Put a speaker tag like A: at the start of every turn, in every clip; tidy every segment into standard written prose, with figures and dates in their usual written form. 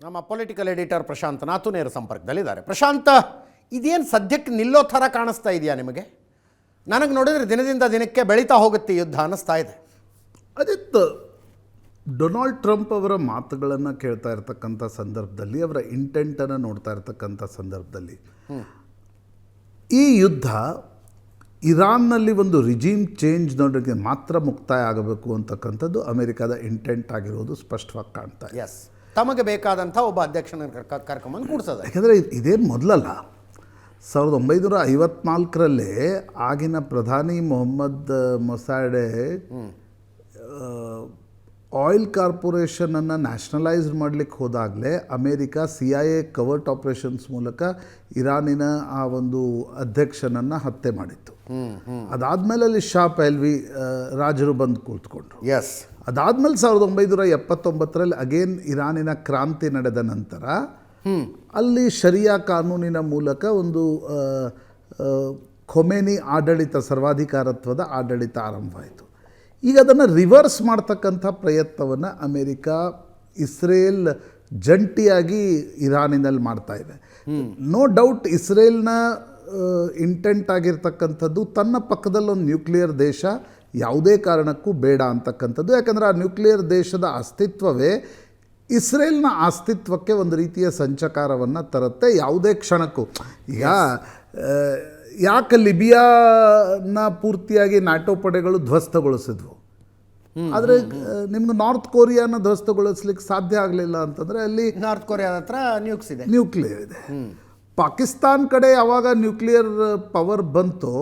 A: ನಮ್ಮ political editor Prashant ನಾತು ನೇರ ಸಂಪರ್ಕದಲ್ಲಿದ್ದಾರೆ. ಪ್ರಶಾಂತ್, ಇದೇನು ಸದ್ಯಕ್ಕೆ ನಿಲ್ಲೋ ಥರ ಕಾಣಿಸ್ತಾ ಇದೆಯಾ ನಿಮಗೆ? ನನಗೆ ನೋಡಿದರೆ ದಿನದಿಂದ ದಿನಕ್ಕೆ ಬೆಳೀತಾ ಹೋಗುತ್ತೆ ಯುದ್ಧ ಅನ್ನಿಸ್ತಾ ಇದೆ.
B: ಅದಿತ್ತು ಡೊನಾಲ್ಡ್ ಟ್ರಂಪ್ ಅವರ ಮಾತುಗಳನ್ನು ಕೇಳ್ತಾ ಇರ್ತಕ್ಕಂಥ ಸಂದರ್ಭದಲ್ಲಿ, ಅವರ ಇಂಟೆಂಟನ್ನು ನೋಡ್ತಾ ಇರ್ತಕ್ಕಂಥ ಸಂದರ್ಭದಲ್ಲಿ ಈ ಯುದ್ಧ ಇರಾನ್ನಲ್ಲಿ ಒಂದು ರಿಜೀಮ್ ಚೇಂಜ್ ನೋಡೋಕ್ಕೆ ಮಾತ್ರ ಮುಕ್ತಾಯ ಆಗಬೇಕು ಅಂತಕ್ಕಂಥದ್ದು ಅಮೆರಿಕದ ಇಂಟೆಂಟ್ ಆಗಿರೋದು ಸ್ಪಷ್ಟವಾಗಿ ಕಾಣ್ತಾ ಇದೆ.
A: ಎಸ್, ತಮಗೆ ಬೇಕಾದಂಥ ಒಬ್ಬ ಅಧ್ಯಕ್ಷನ ಕರ್ಕೊಂಬಂದು ಕೂಡಿಸೋದು.
B: ಯಾಕೆಂದರೆ ಇದೇನು ಮೊದಲಲ್ಲ. 1954 ಆಗಿನ ಪ್ರಧಾನಿ ಮೊಹಮ್ಮದ್ ಮೊಸಾಡೆ ಆಯಿಲ್ ಕಾರ್ಪೊರೇಷನನ್ನು ನ್ಯಾಷನಲೈಸ್ ಮಾಡಲಿಕ್ಕೆ ಹೋದಾಗಲೇ ಅಮೇರಿಕ CIA ಕವರ್ಟ್ ಆಪರೇಷನ್ಸ್ ಮೂಲಕ ಇರಾನಿನ ಆ ಒಂದು ಅಧ್ಯಕ್ಷನನ್ನು ಹತ್ಯೆ ಮಾಡಿತ್ತು. ಅದಾದಮೇಲೆ ಅಲ್ಲಿ ಶಾ ಪಹಲ್ವಿ ರಾಜರು ಬಂದು ಕೂತ್ಕೊಂಡ್ರು.
A: ಎಸ್,
B: ಅದಾದಮೇಲೆ 1979 ಅಗೇನ್ ಇರಾನಿನ ಕ್ರಾಂತಿ ನಡೆದ ನಂತರ ಅಲ್ಲಿ ಶರಿಯಾ ಕಾನೂನಿನ ಮೂಲಕ ಒಂದು ಖೊಮೇನಿ ಆಡಳಿತ, ಸರ್ವಾಧಿಕಾರತ್ವದ ಆಡಳಿತ ಆರಂಭವಾಯಿತು. ಈಗ ಅದನ್ನು ರಿವರ್ಸ್ ಮಾಡ್ತಕ್ಕಂಥ ಪ್ರಯತ್ನವನ್ನು ಅಮೇರಿಕ, ಇಸ್ರೇಲ್ ಜಂಟಿಯಾಗಿ ಇರಾನಿನಲ್ಲಿ ಮಾಡ್ತಾ ಇದೆ. ನೋ ಡೌಟ್ ಇಸ್ರೇಲ್ನ ಇಂಟೆಂಟ್ ಆಗಿರ್ತಕ್ಕಂಥದ್ದು ತನ್ನ ಪಕ್ಕದಲ್ಲೊಂದು ನ್ಯೂಕ್ಲಿಯರ್ ದೇಶ ಯಾವುದೇ ಕಾರಣಕ್ಕೂ ಬೇಡ ಅಂತಕ್ಕಂಥದ್ದು. ಯಾಕಂದರೆ ಆ ನ್ಯೂಕ್ಲಿಯರ್ ದೇಶದ ಅಸ್ತಿತ್ವವೇ ಇಸ್ರೇಲ್ನ ಅಸ್ತಿತ್ವಕ್ಕೆ ಒಂದು ರೀತಿಯ ಸಂಚಕಾರವನ್ನು ತರುತ್ತೆ ಯಾವುದೇ ಕ್ಷಣಕ್ಕೂ. ಈಗ ಯಾಕೆ ಲಿಬಿಯಾನ ಪೂರ್ತಿಯಾಗಿ ನ್ಯಾಟೋ ಪಡೆಗಳು ಧ್ವಸ್ತಗೊಳಿಸಿದ್ವು, ಆದರೆ ನಿಮ್ಗೆ ನಾರ್ತ್ ಕೊರಿಯಾನ ಧ್ವಸ್ತಗೊಳಿಸ್ಲಿಕ್ಕೆ ಸಾಧ್ಯ ಆಗಲಿಲ್ಲ ಅಂತಂದರೆ ಅಲ್ಲಿ
A: ನಾರ್ತ್ ಕೊರಿಯಾದ ಹತ್ರ
B: ನ್ಯೂಕ್ಲಿಯರ್ ಇದೆ. ಪಾಕಿಸ್ತಾನ್ ಕಡೆ ಯಾವಾಗ ನ್ಯೂಕ್ಲಿಯರ್ ಪವರ್ ಬಂತೋ,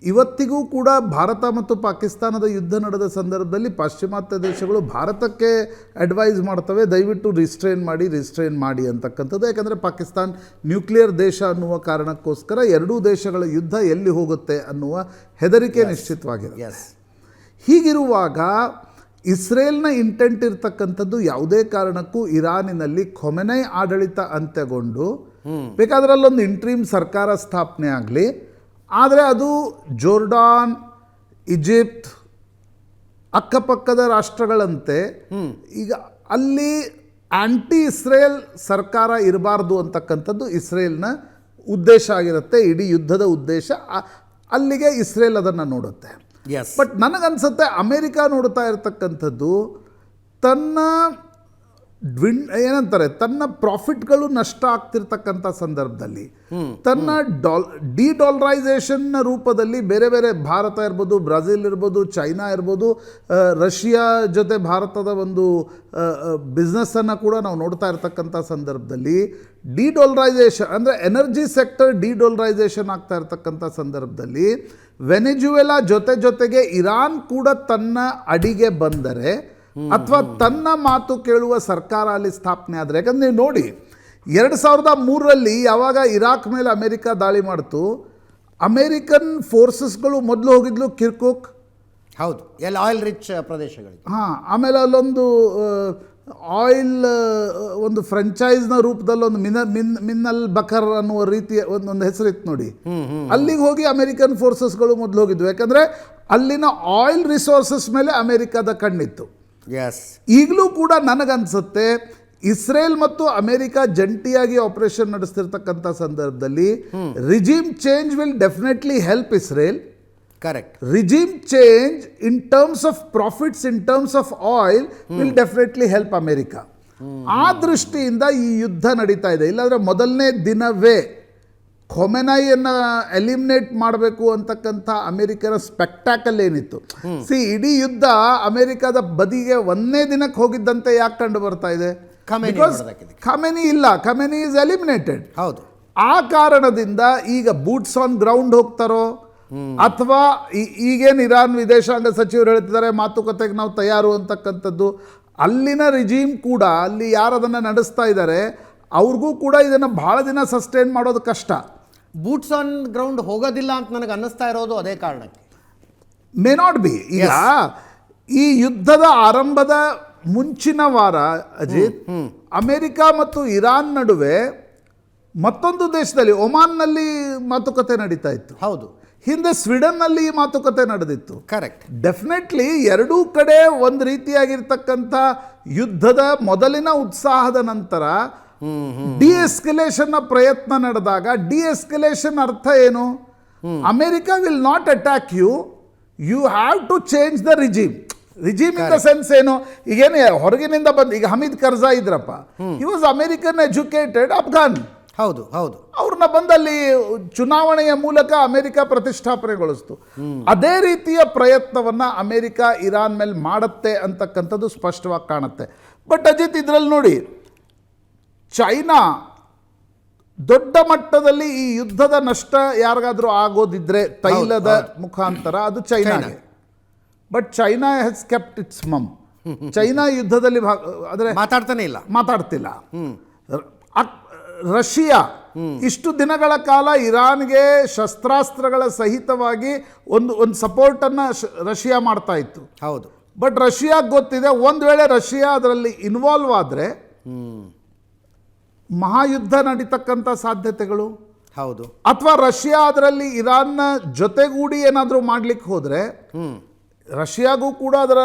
B: ಇವತ್ತಿಗೂ ಕೂಡ ಭಾರತ ಮತ್ತು ಪಾಕಿಸ್ತಾನದ ಯುದ್ಧ ನಡೆದ ಸಂದರ್ಭದಲ್ಲಿ ಪಾಶ್ಚಿಮಾತ್ಯ ದೇಶಗಳು ಭಾರತಕ್ಕೆ ಅಡ್ವೈಸ್ ಮಾಡ್ತವೆ, ದಯವಿಟ್ಟು ರಿಸ್ಟ್ರೈನ್ ಮಾಡಿ ಅಂತಕ್ಕಂಥದ್ದು. ಯಾಕಂದರೆ ಪಾಕಿಸ್ತಾನ್ ನ್ಯೂಕ್ಲಿಯರ್ ದೇಶ ಅನ್ನುವ ಕಾರಣಕ್ಕೋಸ್ಕರ ಎರಡೂ ದೇಶಗಳ ಯುದ್ಧ ಎಲ್ಲಿ ಹೋಗುತ್ತೆ ಅನ್ನುವ ಹೆದರಿಕೆ ನಿಶ್ಚಿತವಾಗಿದೆ. ಹೀಗಿರುವಾಗ ಇಸ್ರೇಲ್ನ ಇಂಟೆಂಟ್ ಇರ್ತಕ್ಕಂಥದ್ದು ಯಾವುದೇ ಕಾರಣಕ್ಕೂ ಇರಾನಿನಲ್ಲಿ ಖೊಮೆನೈ ಆಡಳಿತ ಅಂತ್ಯಗೊಂಡು ಬೇಕಾದ್ರೆ ಅಲ್ಲೊಂದು ಇಂಟ್ರೀಮ್ ಸರ್ಕಾರ ಸ್ಥಾಪನೆ ಆಗಲಿ, ಆದರೆ ಅದು ಜೋರ್ಡಾನ್, ಈಜಿಪ್ಟ್, ಅಕ್ಕಪಕ್ಕದ ರಾಷ್ಟ್ರಗಳಂತೆ ಈಗ ಅಲ್ಲಿ ಆಂಟಿ ಇಸ್ರೇಲ್ ಸರ್ಕಾರ ಇರಬಾರ್ದು ಅಂತಕ್ಕಂಥದ್ದು ಇಸ್ರೇಲ್ನ ಉದ್ದೇಶ ಆಗಿರುತ್ತೆ. ಇಡೀ ಯುದ್ಧದ ಉದ್ದೇಶ ಅಲ್ಲಿಗೆ ಇಸ್ರೇಲ್ ಅದನ್ನು ನೋಡುತ್ತೆ. ಬಟ್ ನನಗನ್ಸುತ್ತೆ ಅಮೇರಿಕ ನೋಡ್ತಾ ಇರತಕ್ಕಂಥದ್ದು ತನ್ನ ಪ್ರಾಫಿಟ್ಗಳು ನಷ್ಟ ಆಗ್ತಿರ್ತಕ್ಕಂಥ ಸಂದರ್ಭದಲ್ಲಿ ತನ್ನ ಡಿಡಾಲರೈಸೇಷನ್ನ ರೂಪದಲ್ಲಿ ಬೇರೆ ಬೇರೆ ಭಾರತ ಇರ್ಬೋದು, ಬ್ರೆಜಿಲ್ ಇರ್ಬೋದು, ಚೈನಾ ಇರ್ಬೋದು, ರಷ್ಯಾ ಜೊತೆ ಭಾರತದ ಒಂದು ಬಿಸ್ನೆಸ್ಸನ್ನು ಕೂಡ ನಾವು ನೋಡ್ತಾ ಇರ್ತಕ್ಕಂಥ ಸಂದರ್ಭದಲ್ಲಿ ಡಿಡಾಲರೈಸೇಷನ್ ಅಂದರೆ ಎನರ್ಜಿ ಸೆಕ್ಟರ್ ಡಿಡಾಲರೈಸೇಷನ್ ಆಗ್ತಾ ಇರ್ತಕ್ಕಂಥ ಸಂದರ್ಭದಲ್ಲಿ ವೆನೆಜುವೆಲಾ ಜೊತೆಗೆ ಇರಾನ್ ಕೂಡ ತನ್ನ ಅಡಿಗೆ ಬಂದರೆ ಅಥವಾ ತನ್ನ ಮಾತು ಕೇಳುವ ಸರ್ಕಾರ ಅಲ್ಲಿ ಸ್ಥಾಪನೆ ಆದರೆ, ಯಾಕಂದರೆ ನೀವು ನೋಡಿ 2003 ಯಾವಾಗ ಇರಾಕ್ ಮೇಲೆ ಅಮೇರಿಕ ದಾಳಿ ಮಾಡ್ತು, ಅಮೇರಿಕನ್ ಫೋರ್ಸಸ್ಗಳು ಮೊದಲು ಹೋಗಿದ್ಲು ಕಿರ್ಕುಕ್,
A: ಹೌದು, ಎಲ್ಲ ಆಯಿಲ್ ರಿಚ್ ಪ್ರದೇಶಗಳಿಗೆ.
B: ಆಮೇಲೆ ಅಲ್ಲೊಂದು ಆಯಿಲ್ ಒಂದು ಫ್ರೆಂಚೈಸ್ನ ರೂಪದಲ್ಲಿ ಒಂದು ಮಿನ್ನಲ್ ಬಕರ್ ಅನ್ನುವ ರೀತಿಯ ಒಂದು ಹೆಸರಿತ್ತು ನೋಡಿ, ಅಲ್ಲಿಗೆ ಹೋಗಿ ಅಮೇರಿಕನ್ ಫೋರ್ಸಸ್ಗಳು ಮೊದಲು ಹೋಗಿದ್ವು. ಯಾಕಂದರೆ ಅಲ್ಲಿನ ಆಯಿಲ್ ರಿಸೋರ್ಸಸ್ ಮೇಲೆ ಅಮೇರಿಕದ ಕಣ್ಣಿತ್ತು. ಈಗಲೂ ಕೂಡ ನನಗನ್ಸುತ್ತೆ ಇಸ್ರೇಲ್ ಮತ್ತು ಅಮೇರಿಕ ಜಂಟಿಯಾಗಿ ಆಪರೇಷನ್ ನಡೆಸ್ತಿರ್ತಕ್ಕಂಥ ಸಂದರ್ಭದಲ್ಲಿ regime change will definitely help Israel.
A: Correct.
B: Regime change in terms of profits, in terms of oil will definitely help America. ಆ ದೃಷ್ಟಿಯಿಂದ ಈ ಯುದ್ಧ ನಡೀತಾ ಇದೆ. ಇಲ್ಲಾಂದರೆ ಮೊದಲನೇ ದಿನವೇ ಖೊಮೆನೈಯನ್ನು ಎಲಿಮಿನೇಟ್ ಮಾಡಬೇಕು ಅಂತಕ್ಕಂಥ ಅಮೇರಿಕನ ಸ್ಪೆಕ್ಟಾಕಲ್ ಏನಿತ್ತು. ಇಡೀ ಯುದ್ಧ ಅಮೇರಿಕದ ಬದಿಗೆ ಒಂದೇ ದಿನಕ್ಕೆ ಹೋಗಿದ್ದಂತೆ ಯಾಕೆ ಕಂಡು ಬರ್ತಾ ಇದೆ? ಖಮೇನಿ ಇಲ್ಲ, ಖಮೇನಿ ಈಸ್ ಎಲಿಮಿನೇಟೆಡ್.
A: ಹೌದು.
B: ಆ ಕಾರಣದಿಂದ ಈಗ ಬೂಟ್ಸ್ ಆನ್ ಗ್ರೌಂಡ್ ಹೋಗ್ತಾರೋ ಅಥವಾ ಈಗೇನು ಇರಾನ್ ವಿದೇಶಾಂಗ ಸಚಿವರು ಹೇಳ್ತಿದ್ದಾರೆ ಮಾತುಕತೆಗೆ ನಾವು ತಯಾರು ಅಂತಕ್ಕಂಥದ್ದು, ಅಲ್ಲಿನ ರಿಜೀಮ್ ಕೂಡ ಅಲ್ಲಿ ಯಾರು ಅದನ್ನು ನಡೆಸ್ತಾ ಇದ್ದಾರೆ ಅವ್ರಿಗೂ ಕೂಡ ಇದನ್ನು ಭಾಳ ದಿನ ಸಸ್ಟೈನ್ ಮಾಡೋದು ಕಷ್ಟ.
A: ಬೂಟ್ಸ್ ಆನ್ ಗ್ರೌಂಡ್ ಹೋಗೋದಿಲ್ಲ ಅಂತ ನನಗೆ ಅನ್ನಿಸ್ತಾ ಇರೋದು ಅದೇ ಕಾರಣಕ್ಕೆ.
B: May not be. ಈಗ ಈ ಯುದ್ಧದ ಆರಂಭದ ಮುಂಚಿನ ವಾರ ಅಜಿತ್, ಅಮೇರಿಕ ಮತ್ತು ಇರಾನ್ ನಡುವೆ ಮತ್ತೊಂದು ದೇಶದಲ್ಲಿ ಒಮಾನ್ನಲ್ಲಿ ಮಾತುಕತೆ ನಡೀತಾ ಇತ್ತು.
A: ಹೌದು.
B: ಹಿಂದೆ ಸ್ವೀಡನ್ನಲ್ಲಿ ಈ ಮಾತುಕತೆ ನಡೆದಿತ್ತು.
A: ಕರೆಕ್ಟ್.
B: ಡೆಫಿನೆಟ್ಲಿ ಎರಡೂ ಕಡೆ ಒಂದು ರೀತಿಯಾಗಿರ್ತಕ್ಕಂಥ ಯುದ್ಧದ ಮೊದಲಿನ ಉತ್ಸಾಹದ ನಂತರ ಡಿಎಸ್ಕಲೇಷನ್ನ ಪ್ರಯತ್ನ ನಡೆದಾಗ, ಡಿಎಸ್ಕಲೇಷನ್ ಅರ್ಥ ಏನು? America will not attack you, you have to change the regime. Regime in the sense ಏನು? ಈಗೇನು ಹೊರಗಿನಿಂದ ಬಂದು, ಈಗ ಹಮೀದ್ ಕರ್ಜಾ ಇದ್ರಪ್ಪ, he was American educated Afghan.
A: ಹೌದು ಹೌದು.
B: ಅವ್ರನ್ನ ಬಂದಲ್ಲಿ ಚುನಾವಣೆಯ ಮೂಲಕ ಅಮೆರಿಕ ಪ್ರತಿಷ್ಠಾಪನೆಗೊಳಿಸ್ತು. ಅದೇ ರೀತಿಯ ಪ್ರಯತ್ನವನ್ನ ಅಮೆರಿಕ ಇರಾನ್ ಮೇಲೆ ಮಾಡುತ್ತೆ ಅಂತಕ್ಕಂಥದ್ದು ಸ್ಪಷ್ಟವಾಗಿ ಕಾಣುತ್ತೆ. ಬಟ್ ಅಜಿತ್, ಇದರಲ್ಲಿ ನೋಡಿ, ಚೈನಾ ದೊಡ್ಡ ಮಟ್ಟದಲ್ಲಿ ಈ ಯುದ್ಧದ ನಷ್ಟ ಯಾರಿಗಾದ್ರೂ ಆಗೋದಿದ್ರೆ ತೈಲದ ಮುಖಾಂತರ ಅದು ಚೈನಾಗೆ. But China has kept its mum. China ಯುದ್ಧದಲ್ಲಿ ಆದರೆ ಮಾತಾಡ್ತಿಲ್ಲ. ರಷ್ಯಾ ಇಷ್ಟು ದಿನಗಳ ಕಾಲ ಇರಾನ್ಗೆ ಶಸ್ತ್ರಾಸ್ತ್ರಗಳ ಸಹಿತವಾಗಿ ಒಂದು ಸಪೋರ್ಟನ್ನು ರಷ್ಯಾ ಮಾಡ್ತಾ ಇತ್ತು.
A: ಹೌದು.
B: ಬಟ್ ರಷ್ಯಾಗೆ ಗೊತ್ತಿದೆ, ಒಂದು ವೇಳೆ ರಷ್ಯಾ ಅದರಲ್ಲಿ ಇನ್ವಾಲ್ವ್ ಆದರೆ ಮಹಾಯುದ್ಧ ನಡೀತಕ್ಕಂಥ ಸಾಧ್ಯತೆಗಳು.
A: ಹೌದು.
B: ಅಥವಾ ರಷ್ಯಾ ಅದರಲ್ಲಿ ಇರಾನ್ನ ಜೊತೆಗೂಡಿ ಏನಾದರೂ ಮಾಡ್ಲಿಕ್ಕೆ ಹೋದರೆ ರಷ್ಯಾಗೂ ಕೂಡ ಅದರ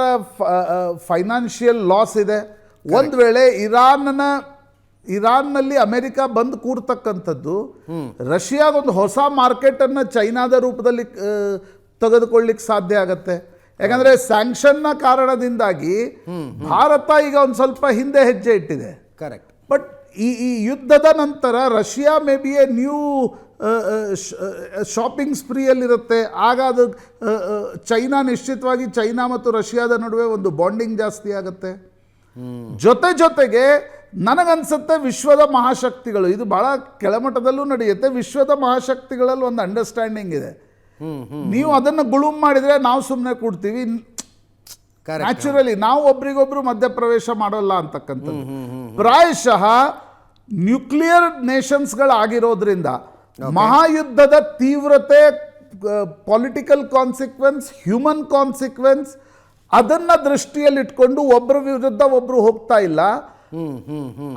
B: ಫೈನಾನ್ಷಿಯಲ್ ಲಾಸ್ ಇದೆ. ಒಂದು ವೇಳೆ ಇರಾನ್ನಲ್ಲಿ ಅಮೆರಿಕ ಬಂದು ಕೂರ್ತಕ್ಕಂಥದ್ದು ರಷ್ಯಾಗೊಂದು ಹೊಸ ಮಾರ್ಕೆಟನ್ನು ಚೈನಾದ ರೂಪದಲ್ಲಿ ತೆಗೆದುಕೊಳ್ಳಿಕ್ಕೆ ಸಾಧ್ಯ ಆಗತ್ತೆ. ಯಾಕಂದರೆ ಸ್ಯಾಂಕ್ಷನ್ನ ಕಾರಣದಿಂದಾಗಿ ಭಾರತ ಈಗ ಒಂದು ಸ್ವಲ್ಪ ಹಿಂದೆ ಹೆಜ್ಜೆ ಇಟ್ಟಿದೆ.
A: ಕರೆಕ್ಟ್.
B: ಬಟ್ ಈ ಯುದ್ಧದ ನಂತರ Russia may be a new shopping ಸ್ಪ್ರೀಯಲ್ಲಿರುತ್ತೆ. ಆಗ ಅದು ಚೈನಾ ನಿಶ್ಚಿತವಾಗಿ ಚೈನಾ ಮತ್ತು ರಷ್ಯಾದ ನಡುವೆ ಒಂದು ಬಾಂಡಿಂಗ್ ಜಾಸ್ತಿ ಆಗುತ್ತೆ. ಜೊತೆಗೆ ನನಗನ್ಸುತ್ತೆ ವಿಶ್ವದ ಮಹಾಶಕ್ತಿಗಳು, ಇದು ಬಹಳ ಕೆಳಮಟ್ಟದಲ್ಲೂ ನಡೆಯುತ್ತೆ, ವಿಶ್ವದ ಮಹಾಶಕ್ತಿಗಳಲ್ಲಿ ಒಂದು ಅಂಡರ್ಸ್ಟ್ಯಾಂಡಿಂಗ್ ಇದೆ. ನೀವು ಅದನ್ನು ಗುಳುಂ ಮಾಡಿದರೆ ನಾವು ಸುಮ್ಮನೆ ಕೂಡ್ತೀವಿ, ನ್ಯಾಚುರಲಿ ನಾವು ಒಬ್ರಿಗೊಬ್ರು ಮಧ್ಯಪ್ರವೇಶ ಮಾಡೋಲ್ಲ ಅಂತಕ್ಕಂಥದ್ದು. ಪ್ರಾಯಶಃ ನ್ಯೂಕ್ಲಿಯರ್ ನೇಷನ್ಸ್ಗಳಾಗಿರೋದ್ರಿಂದ ಮಹಾಯುದ್ಧದ ತೀವ್ರತೆ, ಪೊಲಿಟಿಕಲ್ ಕಾನ್ಸಿಕ್ವೆನ್ಸ್, ಹ್ಯೂಮನ್ ಕಾನ್ಸಿಕ್ವೆನ್ಸ್, ಅದನ್ನ ದೃಷ್ಟಿಯಲ್ಲಿಟ್ಕೊಂಡು ಒಬ್ಬರ ವಿರುದ್ಧ ಒಬ್ರು ಹೋಗ್ತಾ ಇಲ್ಲ.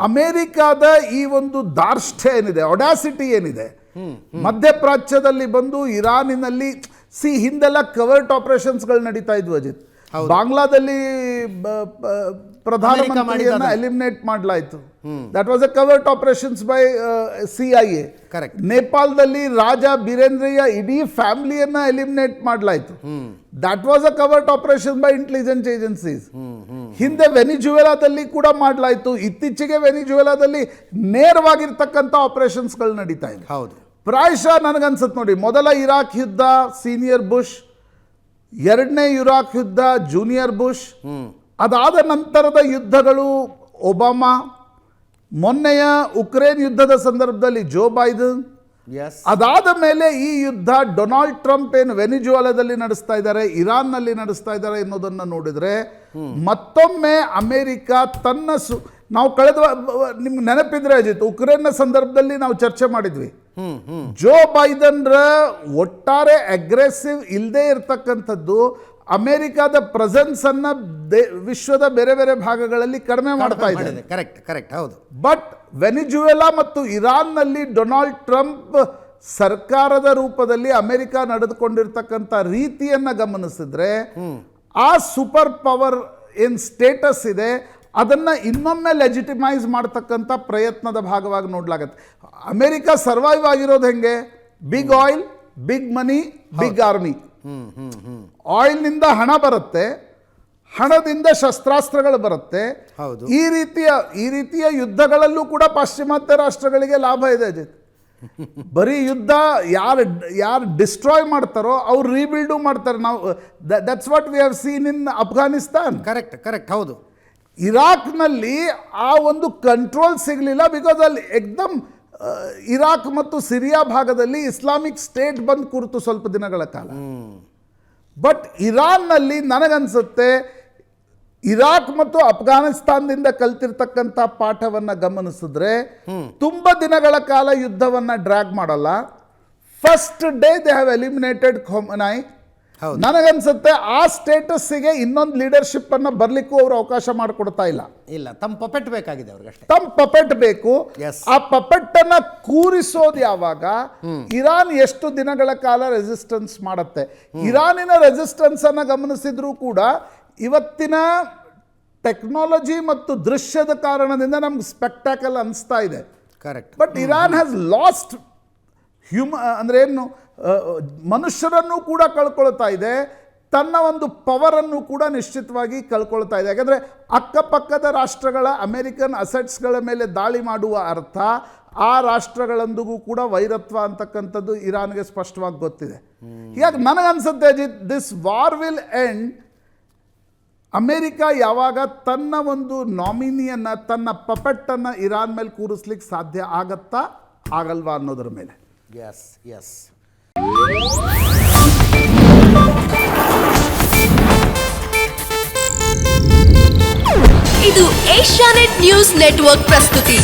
B: ಅಮೆರಿಕಾದ ಈ ಒಂದು ದಾರ್ಷ್ಟ್ಯ ಏನಿದೆ, ಒಡಾಸಿಟಿ ಏನಿದೆ, ಮಧ್ಯಪ್ರಾಚ್ಯದಲ್ಲಿ ಬಂದು ಇರಾನಿನಲ್ಲಿ ಹಿಂದೆಲ್ಲ ಕವರ್ಟ್ ಆಪರೇಷನ್ಸ್ಗಳು ನಡೀತಾ ಇದ್ವು ಅಜಿತ್. ಬಾಂಗ್ಲಾದಲ್ಲಿ ಪ್ರಧಾನಮಂತ್ರಿಯನ್ನ ಎಲಿಮಿನೇಟ್ ಮಾಡಲಾಯಿತು. That was A covert operations by CIA. ನೇಪಾಳದಲ್ಲಿ ರಾಜ ಬೀರೇಂದ್ರಯ್ಯ ಇಡೀ ಫ್ಯಾಮಿಲಿಯನ್ನ ಎಲಿಮಿನೇಟ್ ಮಾಡಲಾಯಿತು. That was a covert operation by intelligence agencies. ಹಿಂದೆ ವೆನಿಜುವೆಲಾದಲ್ಲಿ ಕೂಡ ಮಾಡಲಾಯಿತು. ಇತ್ತೀಚೆಗೆ ವೆನಿಜುವೆಲಾದಲ್ಲಿ ನೇರವಾಗಿರ್ತಕ್ಕಂಥ ಆಪರೇಷನ್ಸ್ಗಳು ನಡೀತಾ ಇದೆ. ಪ್ರಾಯಶಃ ನನಗನ್ಸುತ್ತೆ ನೋಡಿ, ಮೊದಲ ಇರಾಕ್ ಯುದ್ಧ ಸೀನಿಯರ್ ಬುಷ್, ಎರಡನೇ ಇರಾಕ್ ಯುದ್ಧ ಜೂನಿಯರ್ ಬುಷ್, ಅದಾದ ನಂತರದ ಯುದ್ಧಗಳು ಒಬಾಮಾ, ಮೊನ್ನೆಯ ಉಕ್ರೇನ್ ಯುದ್ಧದ ಸಂದರ್ಭದಲ್ಲಿ ಜೋ ಬೈಡನ್, ಅದಾದ ಮೇಲೆ ಈ ಯುದ್ಧ ಡೊನಾಲ್ಡ್ ಟ್ರಂಪ್ ಏನು ವೆನಿಜುವೆಲಾದಲ್ಲಿ ನಡೆಸ್ತಾ ಇದ್ದಾರೆ, ಇರಾನ್ನಲ್ಲಿ ನಡೆಸ್ತಾ ಇದ್ದಾರೆ ಎನ್ನುವುದನ್ನು ನೋಡಿದರೆ ಮತ್ತೊಮ್ಮೆ ಅಮೆರಿಕ ತನ್ನ ನಾವು ಕಳೆದ ನಿಮ್ಗೆ ನೆನಪಿದ್ರೆ ಅಜಿತ್, ಉಕ್ರೇನ್ನ ಸಂದರ್ಭದಲ್ಲಿ ನಾವು ಚರ್ಚೆ ಮಾಡಿದ್ವಿ. ಜೋ ಬೈಡನ್ರ ಒಟ್ಟಾರೆ ಅಗ್ರೆಸಿವ್ ಇಲ್ಲದೆ ಇರತಕ್ಕಂಥದ್ದು ಅಮೆರಿಕದ ಪ್ರೆಸೆನ್ಸ್ ಅನ್ನ ವಿಶ್ವದ ಬೇರೆ ಬೇರೆ ಭಾಗಗಳಲ್ಲಿ ಕಡಿಮೆ ಮಾಡ್ತಾ ಇದೆ.
A: ಕರೆಕ್ಟ್. ಹೌದು.
B: ಬಟ್ ವೆನಿಜುವೆಲಾ ಮತ್ತು ಇರಾನ್ನಲ್ಲಿ ಡೊನಾಲ್ಡ್ ಟ್ರಂಪ್ ಸರ್ಕಾರದ ರೂಪದಲ್ಲಿ ಅಮೆರಿಕ ನಡೆದುಕೊಂಡಿರ್ತಕ್ಕಂಥ ರೀತಿಯನ್ನ ಗಮನಿಸಿದ್ರೆ ಆ ಸೂಪರ್ ಪವರ್ ಏನ್ ಸ್ಟೇಟಸ್ ಇದೆ ಅದನ್ನ ಇನ್ನೊಮ್ಮೆ ಲೆಜಿಟಿಮೈಸ್ ಮಾಡ್ತಕ್ಕಂಥ ಪ್ರಯತ್ನದ ಭಾಗವಾಗಿ ನೋಡ್ಲಾಗತ್ತೆ. ಅಮೆರಿಕ ಸರ್ವೈವ್ ಆಗಿರೋದು ಹೆಂಗೆ? Big oil, big money, big army. ಆಯಿಲ್ನಿಂದ ಹಣ ಬರುತ್ತೆ, ಹಣದಿಂದ ಶಸ್ತ್ರಾಸ್ತ್ರಗಳು ಬರುತ್ತೆ. ಈ ರೀತಿಯ ಯುದ್ಧಗಳಲ್ಲೂ ಕೂಡ ಪಾಶ್ಚಿಮಾತ್ಯ ರಾಷ್ಟ್ರಗಳಿಗೆ ಲಾಭ ಇದೆ ಅಜಿತ್. ಬರೀ ಯುದ್ಧ ಯಾರು ಡಿಸ್ಟ್ರಾಯ್ ಮಾಡ್ತಾರೋ ಅವ್ರು ರೀಬಿಲ್ಡು ಮಾಡ್ತಾರೆ. ನಾವು that's what we have seen in Afghanistan.
A: Correct. ಹೌದು.
B: ಇರಾಕ್ನಲ್ಲಿ ಆ ಒಂದು ಕಂಟ್ರೋಲ್ ಸಿಗಲಿಲ್ಲ, ಬಿಕಾಸ್ ಅಲ್ಲಿ ಎಕ್ದಮ್ ಇರಾಕ್ ಮತ್ತು ಸಿರಿಯಾ ಭಾಗದಲ್ಲಿ ಇಸ್ಲಾಮಿಕ್ ಸ್ಟೇಟ್ ಬಂದು ಕೂರ್ತು ಸ್ವಲ್ಪ ದಿನಗಳ ಕಾಲ. ಬಟ್ ಇರಾನ್ನಲ್ಲಿ ನನಗನ್ಸುತ್ತೆ ಇರಾಕ್ ಮತ್ತು ಅಫ್ಘಾನಿಸ್ತಾನದಿಂದ ಕಲ್ತಿರ್ತಕ್ಕಂಥ ಪಾಠವನ್ನು ಗಮನಿಸಿದ್ರೆ ತುಂಬ ದಿನಗಳ ಕಾಲ ಯುದ್ಧವನ್ನು ಡ್ರ್ಯಾಗ್ ಮಾಡಲ್ಲ. First day they have eliminated Khomeini.
A: ಹೌದು.
B: ನನಗನ್ಸುತ್ತೆ ಆ ಸ್ಟೇಟಸ್ಸಿಗೆ ಇನ್ನೊಂದು ಲೀಡರ್ಶಿಪ್ ಅನ್ನ ಬರ್ಲಿಕ್ಕೂ ಅವರು ಅವಕಾಶ ಮಾಡಿಕೊಡ್ತಾ ಇಲ್ಲ.
A: ತಮ್ಮ ಪಪೆಟ್ ಬೇಕಾಗಿದೆ ಅವ್ರಿಗಷ್ಟೇ.
B: ತಮ್ಮ ಪಪೆಟ್ ಬೇಕು.
A: Yes.
B: ಆ ಪಪೆಟ್ ಅನ್ನ ಕೂರಿಸೋದು ಯಾವಾಗ, ಇರಾನ್ ಎಷ್ಟು ದಿನಗಳ ಕಾಲ ರೆಸಿಸ್ಟೆನ್ಸ್ ಮಾಡುತ್ತೆ. ಇರಾನಿನ ರೆಸಿಸ್ಟೆನ್ಸ್ ಅನ್ನ ಗಮನಿಸಿದ್ರೂ ಕೂಡ ಇವತ್ತಿನ ಟೆಕ್ನಾಲಜಿ ಮತ್ತು ದೃಶ್ಯದ ಕಾರಣದಿಂದ ನಮ್ಗೆ ಸ್ಪೆಕ್ಟಾಕಲ್ ಅನಿಸ್ತಾ ಇದೆ.
A: Correct.
B: But Iran has last ಅಂದರೆ ಏನು, ಮನುಷ್ಯರನ್ನು ಕೂಡ ಕಳ್ಕೊಳ್ತಾ ಇದೆ, ತನ್ನ ಒಂದು ಪವರನ್ನು ಕೂಡ ನಿಶ್ಚಿತವಾಗಿ ಕಳ್ಕೊಳ್ತಾ ಇದೆ. ಯಾಕಂದರೆ ಅಕ್ಕಪಕ್ಕದ ರಾಷ್ಟ್ರಗಳ ಅಮೆರಿಕನ್ ಅಸೆಟ್ಸ್ಗಳ ಮೇಲೆ ದಾಳಿ ಮಾಡುವ ಅರ್ಥ ಆ ರಾಷ್ಟ್ರಗಳೊಂದಿಗೂ ಕೂಡ ವೈರತ್ವ ಅಂತಕ್ಕಂಥದ್ದು ಇರಾನ್ಗೆ ಸ್ಪಷ್ಟವಾಗಿ ಗೊತ್ತಿದೆ. ಹೀಗಾಗಿ ನನಗನ್ಸುತ್ತೆ this war will end. America ಯಾವಾಗ ತನ್ನ ಒಂದು ನಾಮಿನಿಯನ್ನು, ತನ್ನ ಪಪೆಟ್ಟನ್ನು ಇರಾನ್ ಮೇಲೆ ಕೂರಿಸ್ಲಿಕ್ಕೆ ಸಾಧ್ಯ ಆಗತ್ತಾ ಆಗಲ್ವಾ ಅನ್ನೋದ್ರ ಮೇಲೆ.
A: Yes yes.
C: ಇದು ಏಷ್ಯಾನೆಟ್ ನ್ಯೂಸ್ ನೆಟ್ವರ್ಕ್ ಪ್ರಸ್ತುತಿ.